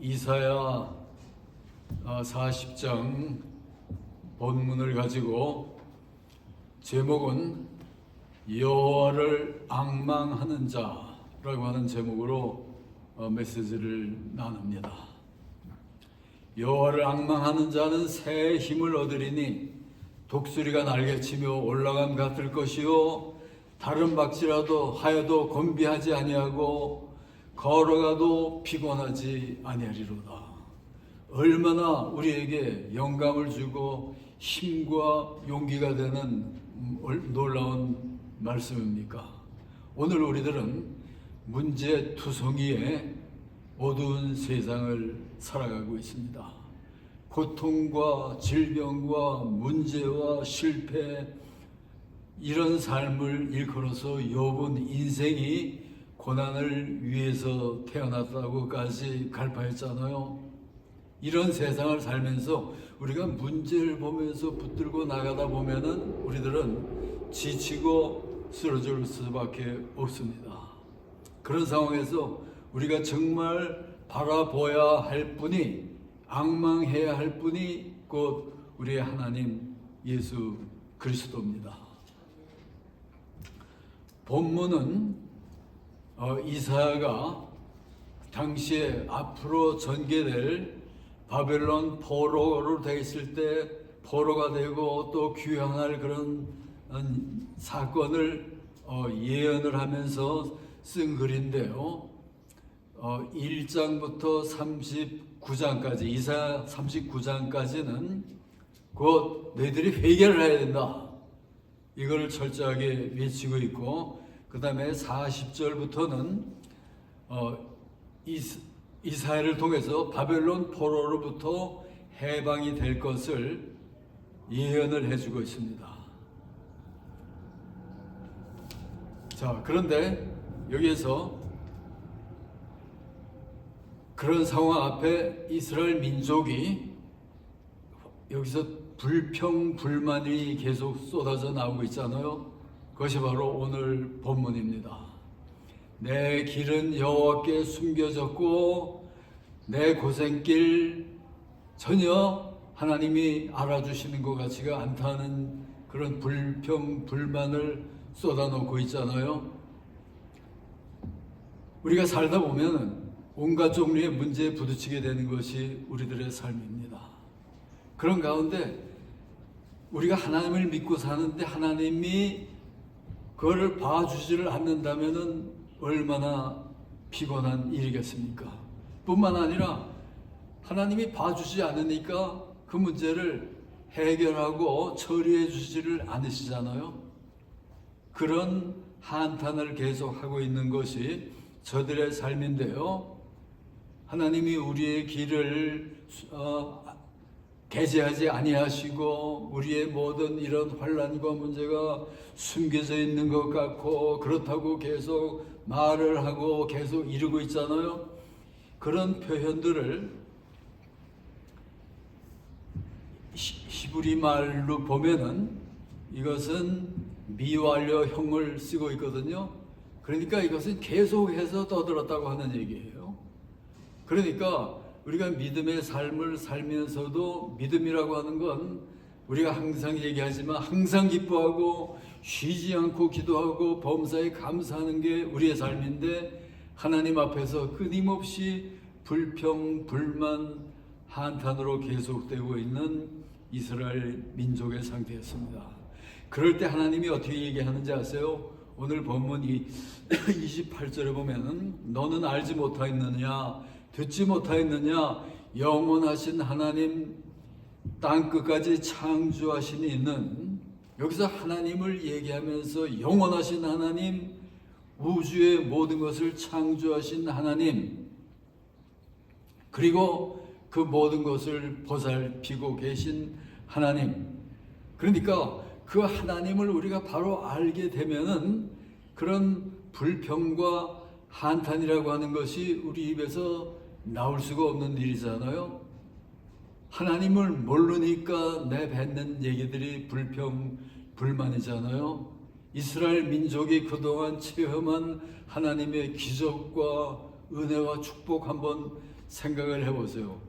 이사야 40장 본문을 가지고 제목은 여호와를 앙망하는 자라고 하는 제목으로 메시지를 나눕니다. 여호와를 앙망하는 자는 새 힘을 얻으리니 독수리가 날개치며 올라감 같을 것이요 다른 박쥐라도 하여도 곤비하지 아니하고 걸어가도 피곤하지 아니하리로다. 얼마나 우리에게 영감을 주고 힘과 용기가 되는 놀라운 말씀입니까? 오늘 우리들은 문제투성이의 어두운 세상을 살아가고 있습니다. 고통과 질병과 문제와 실패, 이런 삶을 일컬어서 욥은 인생이 고난을 위해서 태어났다고까지 갈파했잖아요. 이런 세상을 살면서 우리가 문제를 보면서 붙들고 나가다 보면은 우리들은 지치고 쓰러질 수밖에 없습니다. 그런 상황에서 우리가 정말 바라보아야 할 분이, 앙망해야 할 분이 곧 우리의 하나님 예수 그리스도입니다. 본문은 이사야가 당시에 앞으로 전개될 바벨론 포로로 되어 있을 때 포로가 되고 또 귀환할 그런 사건을 예언을 하면서 쓴 글인데요. 1장부터 39장까지, 이사야 39장까지는 곧 너희들이 회개를 해야 된다, 이걸 철저하게 외치고 있고, 그 다음에 40절부터는 이스라엘을 통해서 바벨론 포로로부터 해방이 될 것을 예언을 해주고 있습니다. 자, 그런데 여기에서 그런 상황 앞에 이스라엘 민족이 여기서 불평, 불만이 계속 쏟아져 나오고 있잖아요. 그것이 바로 오늘 본문입니다. 내 길은 여호와께 숨겨졌고 내 고생길 전혀 하나님이 알아주시는 것 같지가 않다는 그런 불평, 불만을 쏟아놓고 있잖아요. 우리가 살다 보면 온갖 종류의 문제에 부딪히게 되는 것이 우리들의 삶입니다. 그런 가운데 우리가 하나님을 믿고 사는데 하나님이 그거를 봐주지를 않는다면 얼마나 피곤한 일이겠습니까? 뿐만 아니라 하나님이 봐주지 않으니까 그 문제를 해결하고 처리해 주지를 않으시잖아요. 그런 한탄을 계속하고 있는 것이 저들의 삶인데요. 하나님이 우리의 길을 개재하지 아니하시고 우리의 모든 이런 환난과 문제가 숨겨져 있는 것 같고 그렇다고 계속 말을 하고 계속 이루고 있잖아요. 그런 표현들을 히브리 말로 보면은 이것은 미완료형을 쓰고 있거든요. 그러니까 이것은 계속해서 떠들었다고 하는 얘기예요. 그러니까 우리가 믿음의 삶을 살면서도 믿음이라고 하는 건 우리가 항상 얘기하지만 항상 기뻐하고 쉬지 않고 기도하고 범사에 감사하는 게 우리의 삶인데, 하나님 앞에서 끊임없이 불평, 불만, 한탄으로 계속되고 있는 이스라엘 민족의 상태였습니다. 그럴 때 하나님이 어떻게 얘기하는지 아세요? 오늘 본문 28절에 보면 너는 알지 못하였느냐, 듣지 못하였느냐, 영원하신 하나님 땅끝까지 창조하신 이는, 여기서 하나님을 얘기하면서 영원하신 하나님, 우주의 모든 것을 창조하신 하나님, 그리고 그 모든 것을 보살피고 계신 하나님, 그러니까 그 하나님을 우리가 바로 알게 되면은 그런 불평과 한탄이라고 하는 것이 우리 입에서 나올 수가 없는 일이잖아요. 하나님을 모르니까 내뱉는 얘기들이 불평, 불만이잖아요. 이스라엘 민족이 그동안 체험한 하나님의 기적과 은혜와 축복 한번 생각을 해보세요.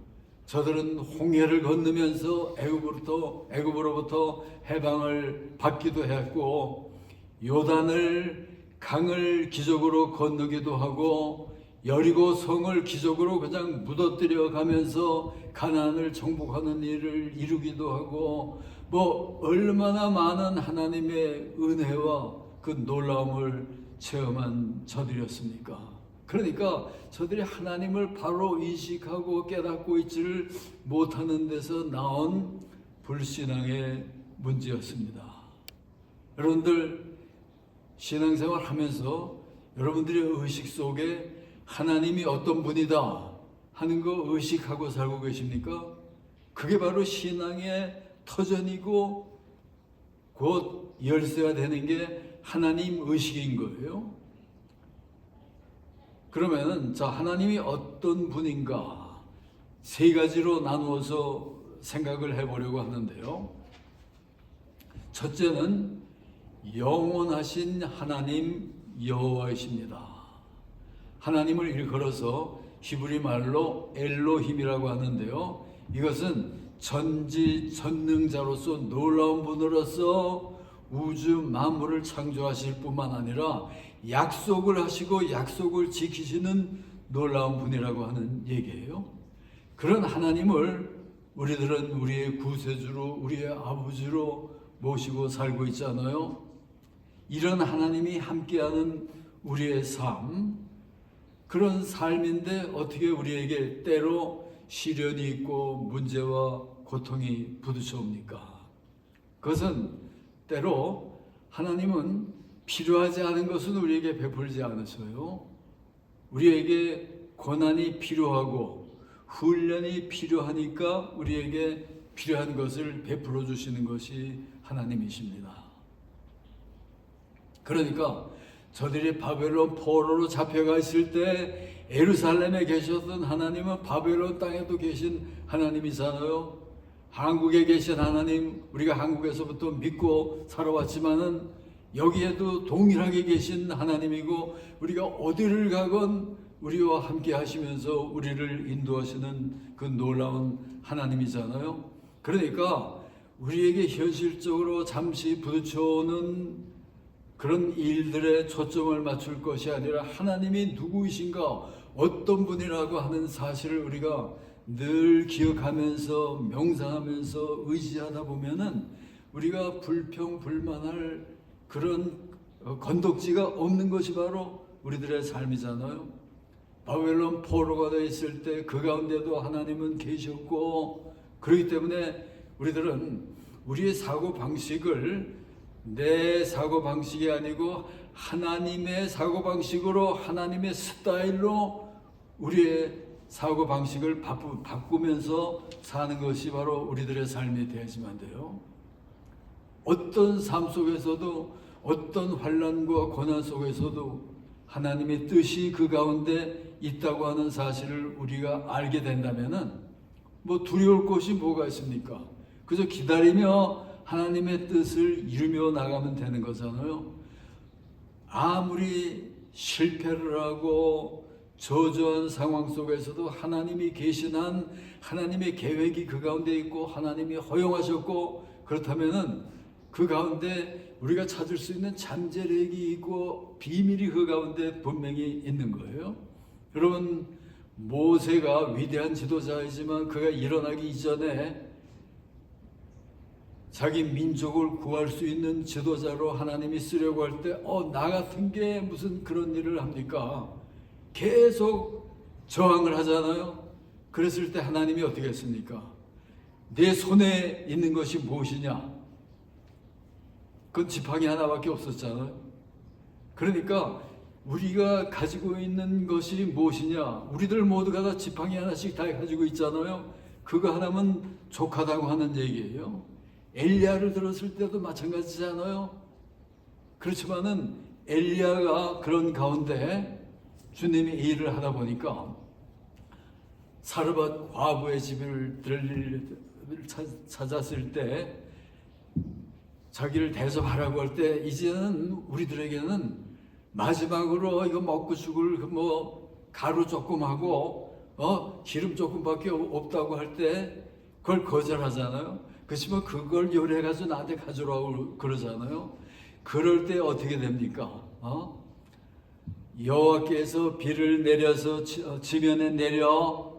저들은 홍해를 건너면서 애굽으로부터 해방을 받기도 했고, 요단을 강을 기적으로 건너기도 하고, 여리고 성을 기적으로 그냥 무너뜨려 가면서 가나안을 정복하는 일을 이루기도 하고, 뭐 얼마나 많은 하나님의 은혜와 그 놀라움을 체험한 저들이었습니까? 그러니까 저들이 하나님을 바로 인식하고 깨닫고 있지를 못하는 데서 나온 불신앙의 문제였습니다. 여러분들 신앙생활 하면서 여러분들의 의식 속에 하나님이 어떤 분이다 하는 거 의식하고 살고 계십니까? 그게 바로 신앙의 터전이고 곧 열쇠가 되는 게 하나님 의식인 거예요. 그러면은 자, 하나님이 어떤 분인가 세 가지로 나누어서 생각을 해보려고 하는데요. 첫째는 영원하신 하나님 여호와이십니다. 하나님을 일컬어서 히브리 말로 엘로힘이라고 하는데요. 이것은 전지전능자로서 놀라운 분으로서 우주 만물을 창조하실 뿐만 아니라 약속을 하시고 약속을 지키시는 놀라운 분이라고 하는 얘기예요. 그런 하나님을 우리들은 우리의 구세주로, 우리의 아버지로 모시고 살고 있잖아요. 이런 하나님이 함께하는 우리의 삶, 그런 삶인데 어떻게 우리에게 때로 시련이 있고 문제와 고통이 부딪혀옵니까? 그것은 때로 하나님은 필요하지 않은 것은 우리에게 베풀지 않으셔요. 우리에게 고난이 필요하고 훈련이 필요하니까 우리에게 필요한 것을 베풀어 주시는 것이 하나님이십니다. 그러니까 저들이 바벨론 포로로 잡혀가 있을 때 예루살렘에 계셨던 하나님은 바벨론 땅에도 계신 하나님이잖아요. 한국에 계신 하나님, 우리가 한국에서부터 믿고 살아왔지만은 여기에도 동일하게 계신 하나님이고, 우리가 어디를 가건 우리와 함께 하시면서 우리를 인도하시는 그 놀라운 하나님이잖아요. 그러니까 우리에게 현실적으로 잠시 부딪혀오는 그런 일들에 초점을 맞출 것이 아니라 하나님이 누구이신가, 어떤 분이라고 하는 사실을 우리가 늘 기억하면서 명상하면서 의지하다 보면은 우리가 불평불만할 그런 건덕지가 없는 것이 바로 우리들의 삶이잖아요. 바벨론 포로가 되어 있을 때 그 가운데도 하나님은 계셨고, 그렇기 때문에 우리들은 우리의 사고방식을 내 사고방식이 아니고 하나님의 사고방식으로, 하나님의 스타일로 우리의 사고방식을 바꾸면서 사는 것이 바로 우리들의 삶이 되어야지만 돼요. 어떤 삶 속에서도, 어떤 환난과 고난 속에서도 하나님의 뜻이 그 가운데 있다고 하는 사실을 우리가 알게 된다면은 뭐 두려울 것이 뭐가 있습니까? 그저 기다리며 하나님의 뜻을 이루며 나가면 되는 거잖아요. 아무리 실패를 하고 저주한 상황 속에서도 하나님이 계신 한 하나님의 계획이 그 가운데 있고 하나님이 허용하셨고, 그렇다면은 그 가운데 우리가 찾을 수 있는 잠재력이 있고 비밀이 그 가운데 분명히 있는 거예요. 여러분, 모세가 위대한 지도자이지만 그가 일어나기 이전에 자기 민족을 구할 수 있는 지도자로 하나님이 쓰려고 할 때 나 같은 게 무슨 그런 일을 합니까? 계속 저항을 하잖아요. 그랬을 때 하나님이 어떻게 했습니까? 내 손에 있는 것이 무엇이냐? 그건 지팡이 하나밖에 없었잖아요. 그러니까 우리가 가지고 있는 것이 무엇이냐? 우리들 모두가 다 지팡이 하나씩 다 가지고 있잖아요. 그거 하나면 족하다고 하는 얘기예요. 엘리야를 들었을 때도 마찬가지잖아요. 그렇지만은 엘리야가 그런 가운데 주님이 일을 하다 보니까 사르밧 과부의 집을 찾았을 때 자기를 대접하라고 할 때 이제는 우리들에게는 마지막으로 이거 먹고 죽을 가루 조금 하고 기름 조금밖에 없다고 할 때 그걸 거절하잖아요. 그렇지만 그걸 요리해가지고 나한테 가져오라고 그러잖아요. 그럴 때 어떻게 됩니까? 여호와께서 비를 내려서 지면에 내려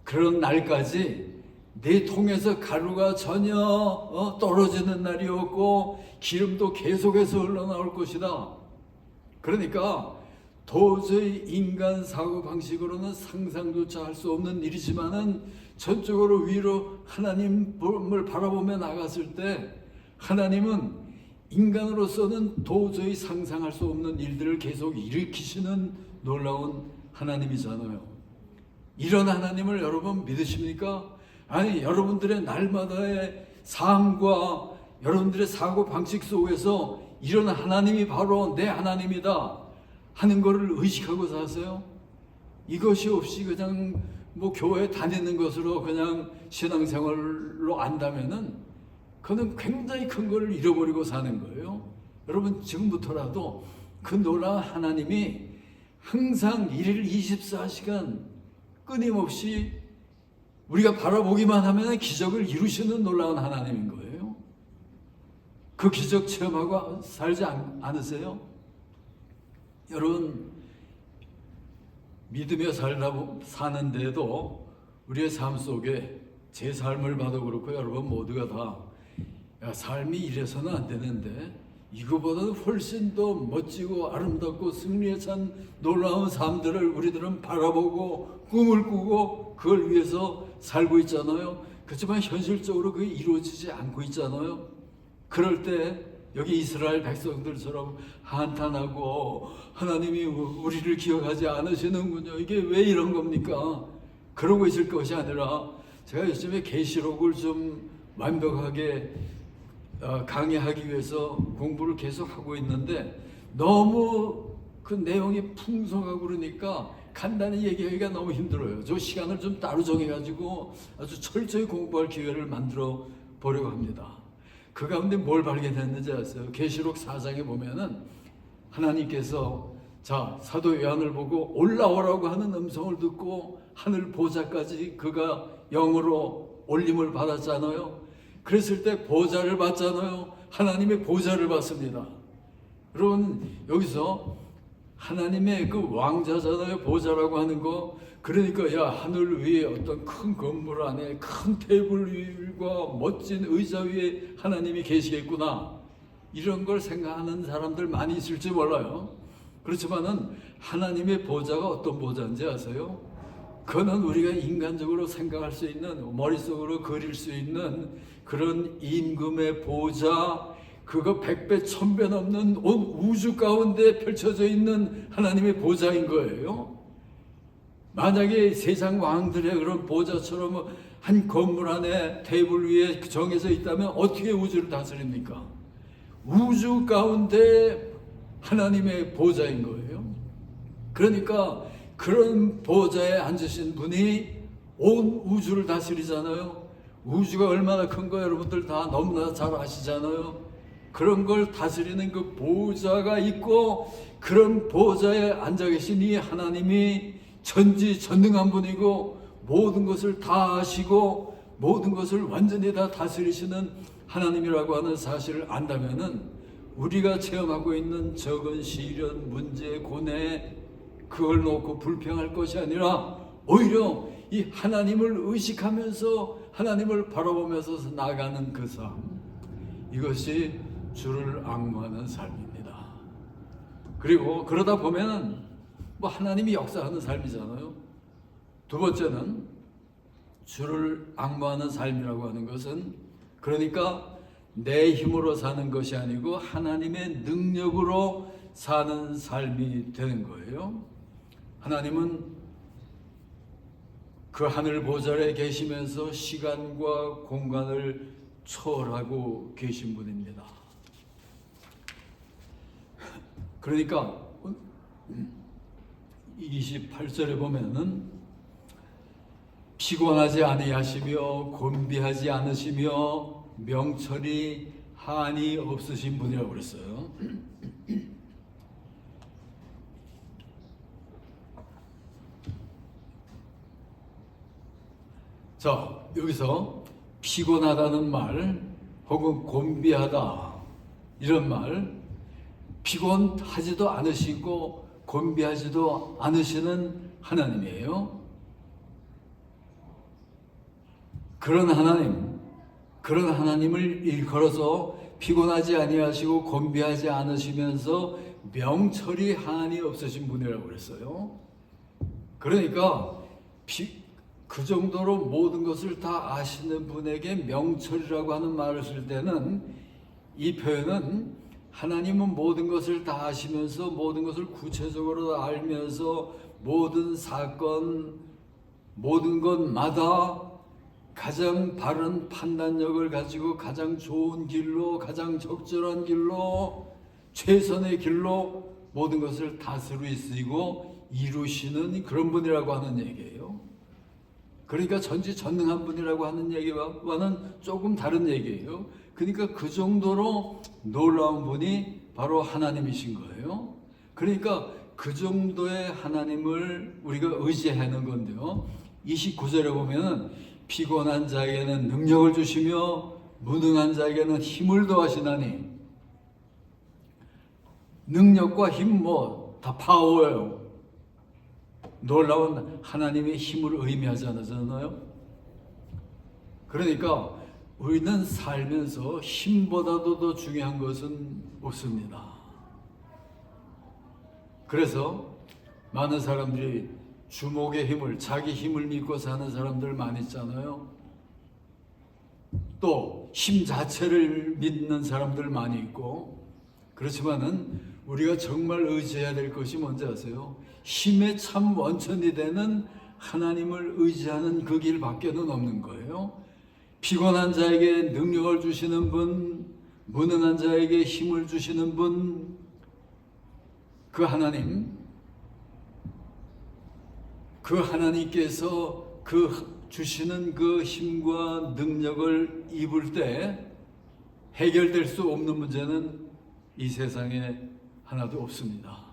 그런 날까지 내 통에서 가루가 전혀 떨어지는 날이 없고 기름도 계속해서 흘러나올 것이다. 그러니까 도저히 인간 사고방식으로는 상상조차 할 수 없는 일이지만은 전적으로 위로 하나님을 바라보며 나갔을 때 하나님은 인간으로서는 도저히 상상할 수 없는 일들을 계속 일으키시는 놀라운 하나님이잖아요. 이런 하나님을 여러분 믿으십니까? 아니, 여러분들의 날마다의 삶과 여러분들의 사고방식 속에서 이런 하나님이 바로 내 하나님이다 하는 것을 의식하고 사세요? 이것이 없이 그냥 교회 다니는 것으로 그냥 신앙생활로 안다면은 그는 굉장히 큰 것을 잃어버리고 사는 거예요. 여러분 지금부터라도 그 놀라운 하나님이 항상 1일 24시간 끊임없이 우리가 바라보기만 하면 기적을 이루시는 놀라운 하나님인 거예요. 그 기적 체험하고 살지 않으세요? 여러분 믿으며 사는데도 우리의 삶 속에 제 삶을 봐도 그렇고 여러분 모두가 다 삶이 이래서는 안 되는데 이거보다도 훨씬 더 멋지고 아름답고 승리에 찬 놀라운 삶들을 우리들은 바라보고 꿈을 꾸고 그걸 위해서 살고 있잖아요. 그렇지만 현실적으로 그게 이루어지지 않고 있잖아요. 그럴 때 여기 이스라엘 백성들처럼 한탄하고 하나님이 우리를 기억하지 않으시는군요. 이게 왜 이런 겁니까? 그러고 있을 것이 아니라 제가 요즘에 계시록을 좀 완벽하게 강의하기 위해서 공부를 계속 하고 있는데 너무 그 내용이 풍성하고 그러니까 간단히 얘기하기가 너무 힘들어요. 저 시간을 좀 따로 정해가지고 아주 철저히 공부할 기회를 만들어 보려고 합니다. 그 가운데 뭘 발견했는지 아세요? 계시록 4장에 보면은 하나님께서 사도 요한을 보고 올라오라고 하는 음성을 듣고 하늘 보좌까지 그가 영으로 올림을 받았잖아요. 그랬을 때 보좌를 받잖아요. 하나님의 보좌를 받습니다. 여러분 여기서 하나님의 그 왕자잖아요. 보좌라고 하는 거. 그러니까 하늘 위에 어떤 큰 건물 안에 큰 테이블 위과 멋진 의자 위에 하나님이 계시겠구나. 이런 걸 생각하는 사람들 많이 있을지 몰라요. 그렇지만은 하나님의 보좌가 어떤 보좌인지 아세요? 그거는 우리가 인간적으로 생각할 수 있는, 머릿속으로 그릴 수 있는 그런 임금의 보좌, 그거 100배, 1000배 넘는 온 우주 가운데 펼쳐져 있는 하나님의 보좌인 거예요. 만약에 세상 왕들의 그런 보좌처럼 한 건물 안에 테이블 위에 정해져 있다면 어떻게 우주를 다스립니까? 우주 가운데 하나님의 보좌인 거예요. 그러니까 그런 보좌에 앉으신 분이 온 우주를 다스리잖아요. 우주가 얼마나 큰 거 여러분들 다 너무나 잘 아시잖아요. 그런 걸 다스리는 그 보좌가 있고 그런 보좌에 앉아 계신 이 하나님이 전지전능한 분이고 모든 것을 다 아시고 모든 것을 완전히 다 다스리시는 하나님이라고 하는 사실을 안다면은 우리가 체험하고 있는 적은 시련, 문제, 고뇌 그걸 놓고 불평할 것이 아니라 오히려 이 하나님을 의식하면서 하나님을 바라보면서 나가는 그 삶, 이것이 주를 앙모하는 삶입니다. 그리고 그러다 보면 하나님이 역사하는 삶이잖아요. 두 번째는 주를 앙모하는 삶이라고 하는 것은 그러니까 내 힘으로 사는 것이 아니고 하나님의 능력으로 사는 삶이 되는 거예요. 하나님은 그 하늘 보좌에 계시면서 시간과 공간을 초월하고 계신 분입니다. 그러니까 28절에 보면은 피곤하지 아니하시며 곤비하지 않으시며 명철이 한이 없으신 분이라고 그랬어요. 자, 여기서 피곤하다는 말 혹은 곤비하다 이런 말, 피곤하지도 않으시고 곤비하지도 않으시는 하나님이에요. 그런 하나님을 일컬어서 피곤하지 아니하시고 곤비하지 않으시면서 명철이 한이 없으신 분이라고 그랬어요. 그러니까 그 정도로 모든 것을 다 아시는 분에게 명철이라고 하는 말을 쓸 때는, 이 표현은 하나님은 모든 것을 다 아시면서 모든 것을 구체적으로 알면서 모든 사건, 모든 것마다 가장 바른 판단력을 가지고 가장 좋은 길로, 가장 적절한 길로, 최선의 길로 모든 것을 다스리시고 이루시는 그런 분이라고 하는 얘기예요. 그러니까 전지전능한 분이라고 하는 얘기와는 조금 다른 얘기예요. 그러니까 그 정도로 놀라운 분이 바로 하나님이신 거예요. 그러니까 그 정도의 하나님을 우리가 의지하는 건데요. 29절에 보면 피곤한 자에게는 능력을 주시며 무능한 자에게는 힘을 더하시나니, 능력과 힘 다 파워예요. 놀라운 하나님의 힘을 의미하지 않잖아요. 그러니까 우리는 살면서 힘보다도 더 중요한 것은 없습니다. 그래서 많은 사람들이 주목의 힘을, 자기 힘을 믿고 사는 사람들 많이 있잖아요. 또 힘 자체를 믿는 사람들 많이 있고. 그렇지만은 우리가 정말 의지해야 될 것이 뭔지 아세요? 힘의 참 원천이 되는 하나님을 의지하는 그 길밖에는 없는 거예요. 피곤한 자에게 능력을 주시는 분, 무능한 자에게 힘을 주시는 분, 그 하나님, 그 하나님께서 주시는 그 힘과 능력을 입을 때 해결될 수 없는 문제는 이 세상에 하나도 없습니다.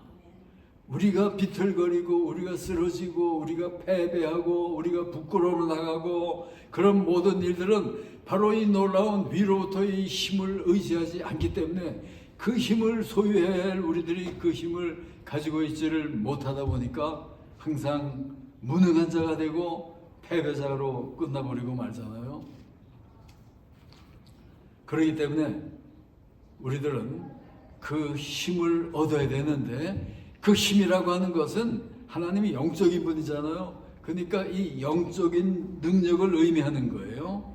우리가 비틀거리고 우리가 쓰러지고 우리가 패배하고 우리가 부끄러워 나가고 그런 모든 일들은 바로 이 놀라운 위로부터의 힘을 의지하지 않기 때문에, 그 힘을 소유해야 할 우리들이 그 힘을 가지고 있지를 못하다 보니까 항상 무능한 자가 되고 패배자로 끝나버리고 말잖아요. 그렇기 때문에 우리들은 그 힘을 얻어야 되는데, 그 힘이라고 하는 것은 하나님이 영적인 분이잖아요. 그러니까 이 영적인 능력을 의미하는 거예요.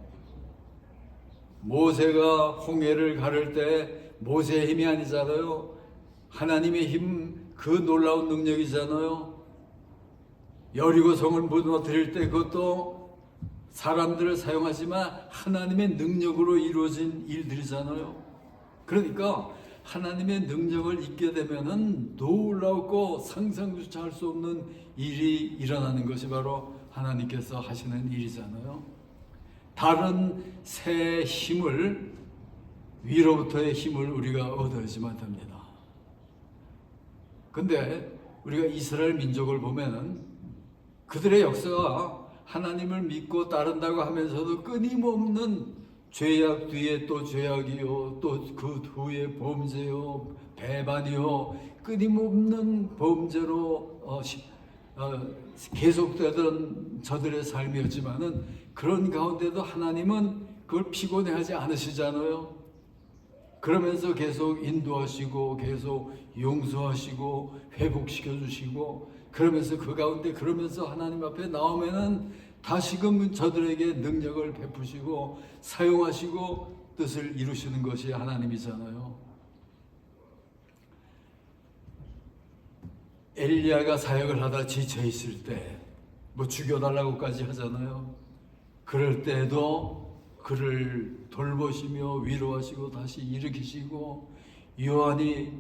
모세가 홍해를 가를 때 모세의 힘이 아니잖아요. 하나님의 힘, 그 놀라운 능력이잖아요. 여리고 성을 무너뜨릴 때 그것도 사람들을 사용하지만 하나님의 능력으로 이루어진 일들이잖아요. 그러니까 하나님의 능력을 잊게 되면은 놀랍고 상상조차 할 수 없는 일이 일어나는 것이 바로 하나님께서 하시는 일이잖아요. 다른 새 힘을, 위로부터의 힘을 우리가 얻어야지만 됩니다. 근데 우리가 이스라엘 민족을 보면은 그들의 역사가 하나님을 믿고 따른다고 하면서도 끊임없는 죄악 뒤에 또 죄악이요, 또 그 후에 범죄요, 배반이요, 끊임없는 범죄로 계속되던 저들의 삶이었지만은, 그런 가운데도 하나님은 그걸 피곤해하지 않으시잖아요. 그러면서 계속 인도하시고 계속 용서하시고 회복시켜 주시고, 그러면서 그 가운데 그러면서 하나님 앞에 나오면은 다시금 저들에게 능력을 베푸시고 사용하시고 뜻을 이루시는 것이 하나님이잖아요. 엘리야가 사역을 하다 지쳐 있을 때 뭐 죽여달라고까지 하잖아요. 그럴 때도 그를 돌보시며 위로하시고 다시 일으키시고, 요한이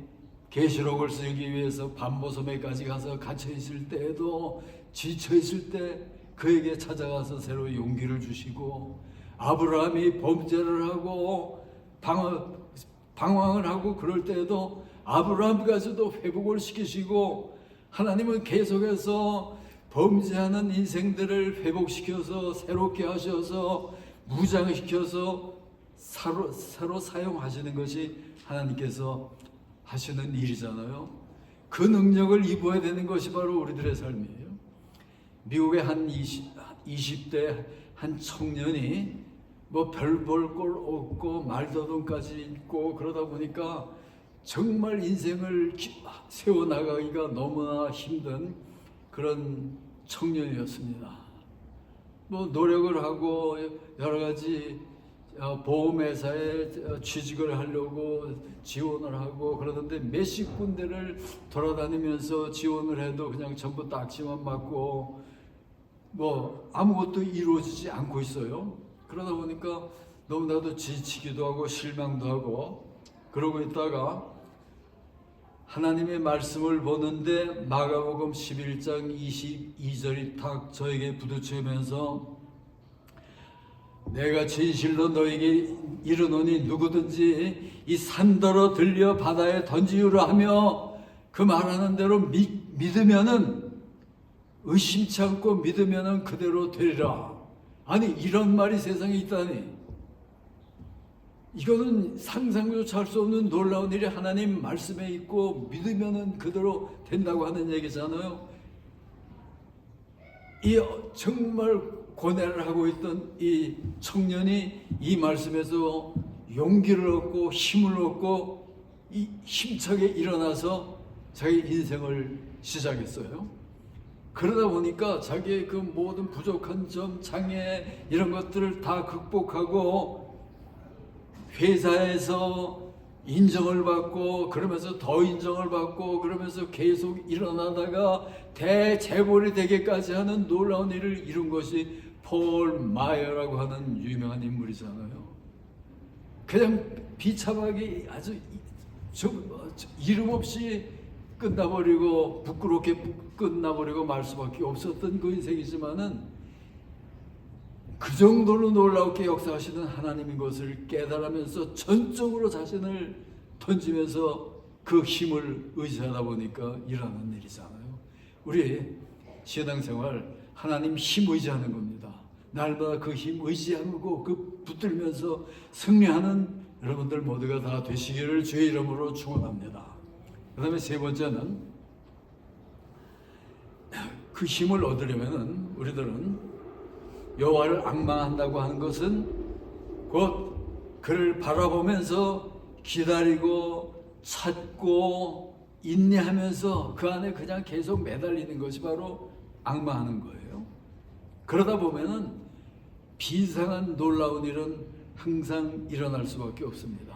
계시록을 쓰기 위해서 반보섬에까지 가서 갇혀 있을 때에도 지쳐 있을 때 그에게 찾아가서 새로 용기를 주시고, 아브라함이 범죄를 하고 방황을 하고 그럴 때에도 아브라함까지도 회복을 시키시고, 하나님은 계속해서 범죄하는 인생들을 회복시켜서 새롭게 하셔서 무장시켜서 새로 사용하시는 것이 하나님께서 하시는 일이잖아요. 그 능력을 입어야 되는 것이 바로 우리들의 삶이에요. 미국의 한 20대 한 청년이 뭐 별 볼 걸 없고 말더듬까지 있고 그러다 보니까 정말 인생을 세워나가기가 너무나 힘든 그런 청년이었습니다. 뭐 노력을 하고 여러 가지 보험회사에 취직을 하려고 지원을 하고 그러는데 몇십 군데를 돌아다니면서 지원을 해도 그냥 전부 딱지만 맞고 뭐 아무것도 이루어지지 않고 있어요. 그러다 보니까 너무나도 지치기도 하고 실망도 하고 그러고 있다가 하나님의 말씀을 보는데 마가복음 11장 22절이 탁 저에게 부딪히면서 내가 진실로 너에게 이르노니 누구든지 이 산더러 들려 바다에 던지우라 하며 그 말하는 대로 믿으면은 의심치 않고 믿으면은 그대로 되리라. 아니 이런 말이 세상에 있다니. 이거는 상상조차 할 수 없는 놀라운 일이 하나님 말씀에 있고 믿으면은 그대로 된다고 하는 얘기잖아요. 이 정말 고뇌를 하고 있던 이 청년이 이 말씀에서 용기를 얻고 힘을 얻고 힘차게 일어나서 자기 인생을 시작했어요. 그러다 보니까 자기의 그 모든 부족한 점, 장애 이런 것들을 다 극복하고 회사에서 인정을 받고 그러면서 더 인정을 받고 그러면서 계속 일어나다가 대재벌이 되기까지 하는 놀라운 일을 이룬 것이 폴 마이어라고 하는 유명한 인물이잖아요. 그냥 비참하게 아주 이름 없이 끝나버리고 부끄럽게 끝나버리고 말 수밖에 없었던 그 인생이지만은 그 정도로 놀랍게 역사하시는 하나님인 것을 깨달으면서 전적으로 자신을 던지면서 그 힘을 의지하다 보니까 일어나는 일이잖아요. 우리 신앙생활 하나님 힘 의지하는 겁니다. 날마다 그 힘 의지하고 그 붙들면서 승리하는 여러분들 모두가 다 되시기를 주의 이름으로 축원합니다. 그 다음에 세 번째는 그 힘을 얻으려면은 우리들은 여호와를 앙망한다고 하는 것은 곧 그를 바라보면서 기다리고 찾고 인내하면서 그 안에 그냥 계속 매달리는 것이 바로 앙망하는 거예요. 그러다 보면은 비상한 놀라운 일은 항상 일어날 수밖에 없습니다.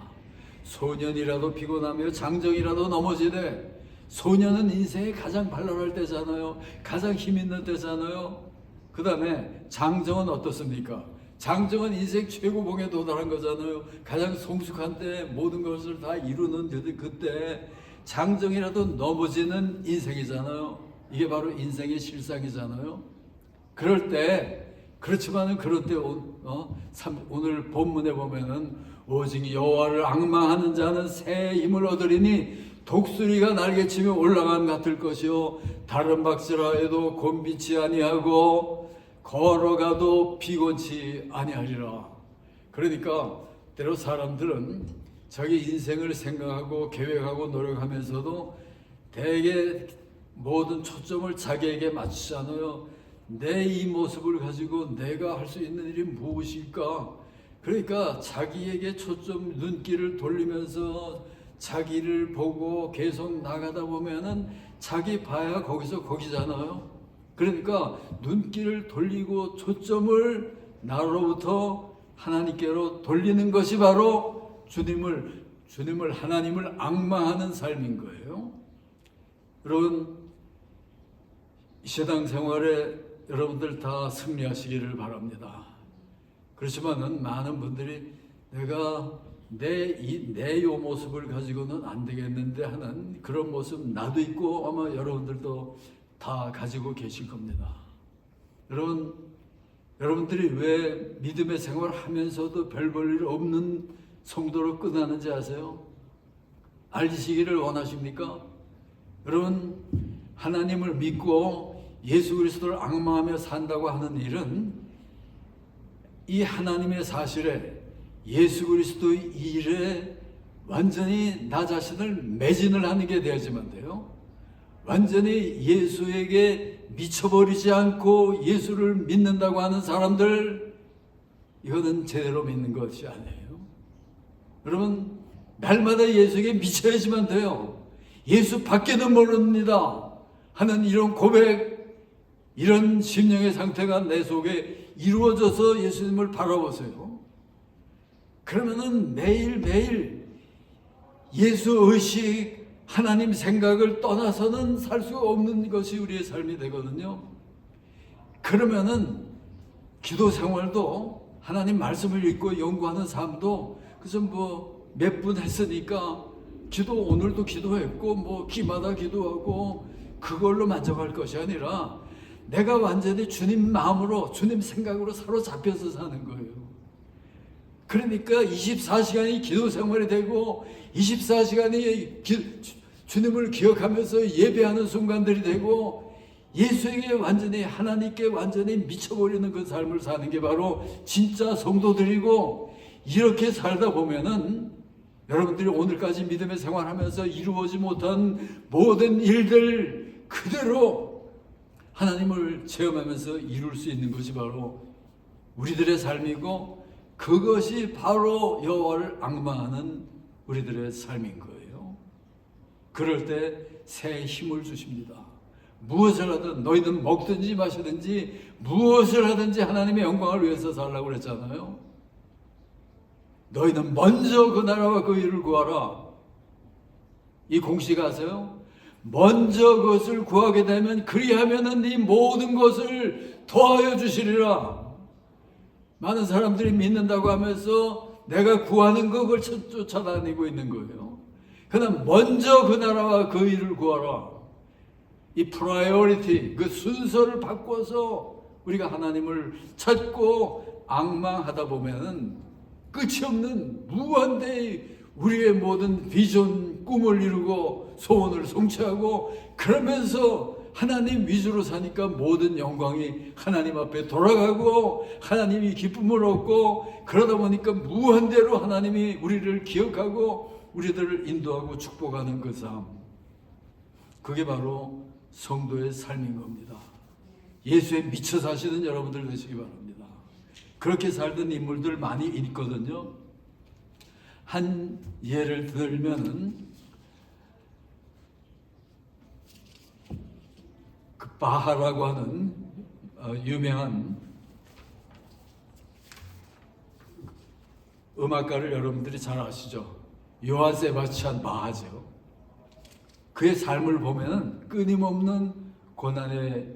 소년이라도 피곤하며 장정이라도 넘어지되 소년은 인생의 가장 발랄할 때잖아요. 가장 힘 있는 때잖아요. 그 다음에 장정은 어떻습니까? 장정은 인생 최고봉에 도달한 거잖아요. 가장 성숙한 때 모든 것을 다 이루는 그때 장정이라도 넘어지는 인생이잖아요. 이게 바로 인생의 실상이잖아요. 그럴 때 그렇지만은 그럴 때 오늘 본문에 보면은 오직 여호와를 앙망하는 자는 새 힘을 얻으리니 독수리가 날개치며 올라간 같을 것이요 다른 박질하 해도 곤비치 아니하고 걸어가도 피곤치 아니하리라. 그러니까 때로 사람들은 자기 인생을 생각하고 계획하고 노력하면서도 대개 모든 초점을 자기에게 맞추잖아요. 내 이 모습을 가지고 내가 할 수 있는 일이 무엇일까? 그러니까 자기에게 초점 눈길을 돌리면서 자기를 보고 계속 나가다 보면은 자기 봐야 거기잖아요. 그러니까 눈길을 돌리고 초점을 나로부터 하나님께로 돌리는 것이 바로 주님을 하나님을 앙망하는 삶인 거예요. 여러분 세상 생활에 여러분들 다 승리하시기를 바랍니다. 그렇지만은 많은 분들이 내가 내 요 모습을 가지고는 안 되겠는데 하는 그런 모습 나도 있고 아마 여러분들도 다 가지고 계실 겁니다. 여러분들이 왜 믿음의 생활을 하면서도 별 볼 일 없는 성도로 끝나는지 아세요? 알시기를 원하십니까? 여러분 하나님을 믿고 예수 그리스도를 앙망하며 산다고 하는 일은 이 하나님의 사실에 예수 그리스도의 일에 완전히 나 자신을 매진을 하는 게 되어야지만 돼요. 완전히 예수에게 미쳐버리지 않고 예수를 믿는다고 하는 사람들, 이거는 제대로 믿는 것이 아니에요. 여러분, 날마다 예수에게 미쳐야지만 돼요. 예수 밖에는 모릅니다 하는 이런 고백, 이런 심령의 상태가 내 속에 이루어져서 예수님을 바라보세요. 그러면은 매일매일 예수 의식, 하나님 생각을 떠나서는 살 수 없는 것이 우리의 삶이 되거든요. 그러면은 기도 생활도, 하나님 말씀을 읽고 연구하는 삶도 그래서 뭐 몇 분 했으니까 기도 오늘도 기도했고 뭐 기마다 기도하고 그걸로 만족할 것이 아니라 내가 완전히 주님 마음으로, 주님 생각으로 사로잡혀서 사는 거예요. 그러니까 24시간이 기도 생활이 되고 24시간이 주님을 기억하면서 예배하는 순간들이 되고 예수에게 완전히, 하나님께 완전히 미쳐버리는 그 삶을 사는 게 바로 진짜 성도들이고, 이렇게 살다 보면은 여러분들이 오늘까지 믿음의 생활하면서 이루어지 못한 모든 일들 그대로 하나님을 체험하면서 이룰 수 있는 것이 바로 우리들의 삶이고, 그것이 바로 여호와를 앙망하는 우리들의 삶인 거예요. 그럴 때 새 힘을 주십니다. 무엇을 하든, 너희는 먹든지 마시든지 무엇을 하든지 하나님의 영광을 위해서 살라고 그랬잖아요. 너희는 먼저 그 나라와 그 일을 구하라. 이 공식 아세요? 먼저 그것을 구하게 되면 그리하면은 네 모든 것을 더하여 주시리라. 많은 사람들이 믿는다고 하면서 내가 구하는 그걸 쫓아다니고 있는 거예요. 그러나 먼저 그 나라와 그 일을 구하라. 이 프라이어리티, 그 순서를 바꿔서 우리가 하나님을 찾고 앙망하다 보면은 끝이 없는 무한대의 우리의 모든 비전, 꿈을 이루고 소원을 성취하고, 그러면서 하나님 위주로 사니까 모든 영광이 하나님 앞에 돌아가고 하나님이 기쁨을 얻고, 그러다 보니까 무한대로 하나님이 우리를 기억하고 우리들을 인도하고 축복하는 그 삶, 그게 바로 성도의 삶인 겁니다. 예수에 미쳐 사시는 여러분들 되시기 바랍니다. 그렇게 살던 인물들 많이 있거든요. 한 예를 들면은 그 바하라고 하는 유명한 음악가를 여러분들이 잘 아시죠? 요한 세바스찬 바하죠. 그의 삶을 보면 끊임없는 고난의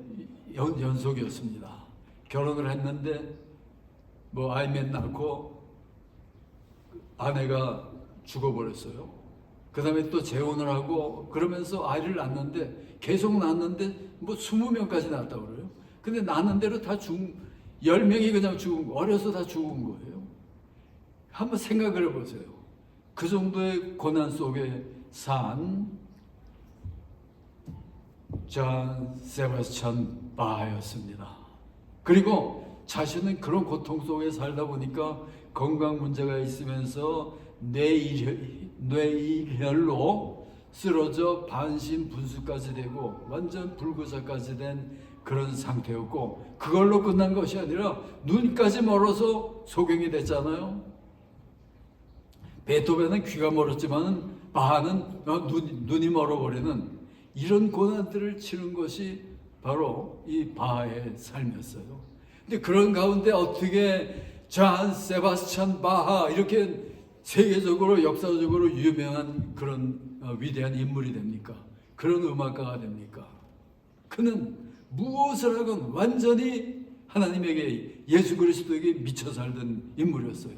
연속이었습니다. 결혼을 했는데 뭐 아이맨 낳고 아내가 죽어버렸어요. 그 다음에 또 재혼을 하고 그러면서 아이를 낳는데, 계속 낳는데 뭐 20명까지 낳았다고 그래요. 근데 낳는 대로 다 10명이 그냥 죽은 거, 어려서 다 죽은 거예요. 한번 생각을 해보세요. 그 정도의 고난 속에 산 존 세바스찬 바하였습니다. 그리고 자신은 그런 고통 속에 살다 보니까 건강 문제가 있으면서 뇌일혈로 쓰러져 반신분수까지 되고 완전 불구사까지 된 그런 상태였고, 그걸로 끝난 것이 아니라 눈까지 멀어서 소경이 됐잖아요. 베토벤은 귀가 멀었지만 바하는 눈이 멀어버리는 이런 고난들을 치른 것이 바로 이 바하의 삶이었어요. 근데 그런 가운데 어떻게 존 세바스찬 바하, 이렇게 세계적으로 역사적으로 유명한 그런 위대한 인물이 됩니까? 그런 음악가가 됩니까? 그는 무엇을 하건 완전히 하나님에게, 예수 그리스도에게 미쳐 살던 인물이었어요.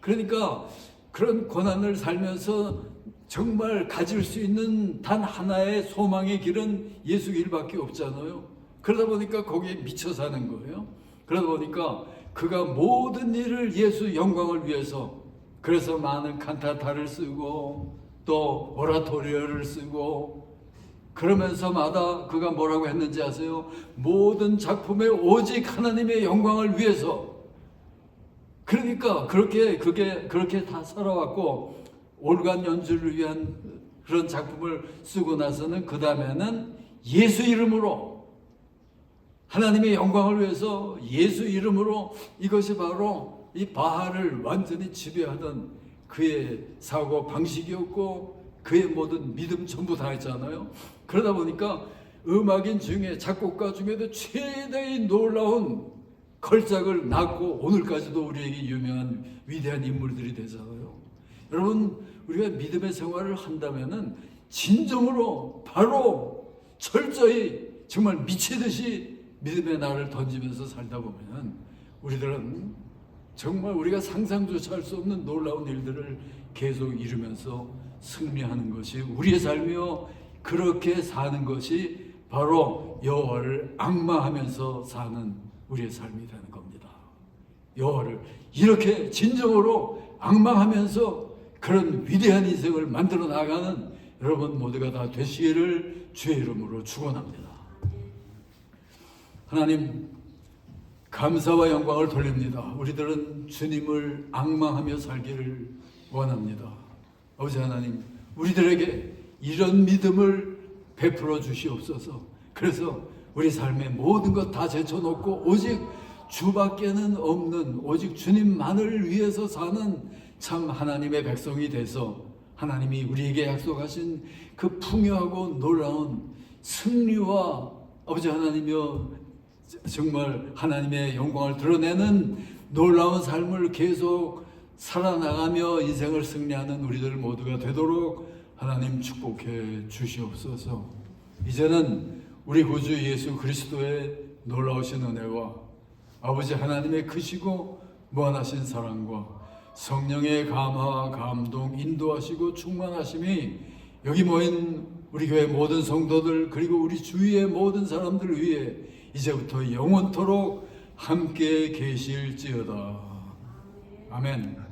그러니까 그런 고난을 살면서 정말 가질 수 있는 단 하나의 소망의 길은 예수 길밖에 없잖아요. 그러다 보니까 거기에 미쳐 사는 거예요. 그러다 보니까 그가 모든 일을 예수 영광을 위해서, 그래서 많은 칸타타를 쓰고 또 오라토리오를 쓰고 그러면서마다 그가 뭐라고 했는지 아세요? 모든 작품에 오직 하나님의 영광을 위해서. 그러니까 그렇게 다 살아왔고, 올간 연주를 위한 그런 작품을 쓰고 나서는 그 다음에는 예수 이름으로, 하나님의 영광을 위해서 예수 이름으로, 이것이 바로 이 바하를 완전히 지배하던 그의 사고 방식이었고 그의 모든 믿음 전부 다 했잖아요. 그러다 보니까 음악인 중에, 작곡가 중에도 최대의 놀라운 걸작을 낳고 오늘까지도 우리에게 유명한 위대한 인물들이 되잖아요. 여러분, 우리가 믿음의 생활을 한다면은 진정으로 바로 철저히 정말 미치듯이 믿음의 날을 던지면서 살다 보면 우리들은 정말 우리가 상상조차 할 수 없는 놀라운 일들을 계속 이루면서 승리하는 것이 우리의 삶이요, 그렇게 사는 것이 바로 여호와를 앙망하면서 사는 우리의 삶이 되는 겁니다. 여호와를 이렇게 진정으로 앙망하면서 그런 위대한 인생을 만들어 나가는 여러분 모두가 다 되시기를 주의 이름으로 축원합니다. 하나님, 감사와 영광을 돌립니다. 우리들은 주님을 앙망하며 살기를 원합니다. 아버지 하나님, 우리들에게 이런 믿음을 베풀어 주시옵소서. 그래서 우리 삶의 모든 것 다 제쳐놓고 오직 주밖에는 없는, 오직 주님만을 위해서 사는 참 하나님의 백성이 돼서 하나님이 우리에게 약속하신 그 풍요하고 놀라운 승리와 아버지 하나님이여 정말 하나님의 영광을 드러내는 놀라운 삶을 계속 살아나가며 인생을 승리하는 우리들 모두가 되도록 하나님 축복해 주시옵소서. 이제는 우리 구주 예수 그리스도의 놀라우신 은혜와 아버지 하나님의 크시고 무한하신 사랑과 성령의 감화, 감동, 인도하시고 충만하심이 여기 모인 우리 교회 모든 성도들 그리고 우리 주위의 모든 사람들 위해 이제부터 영원토록 함께 계실지어다. 아멘.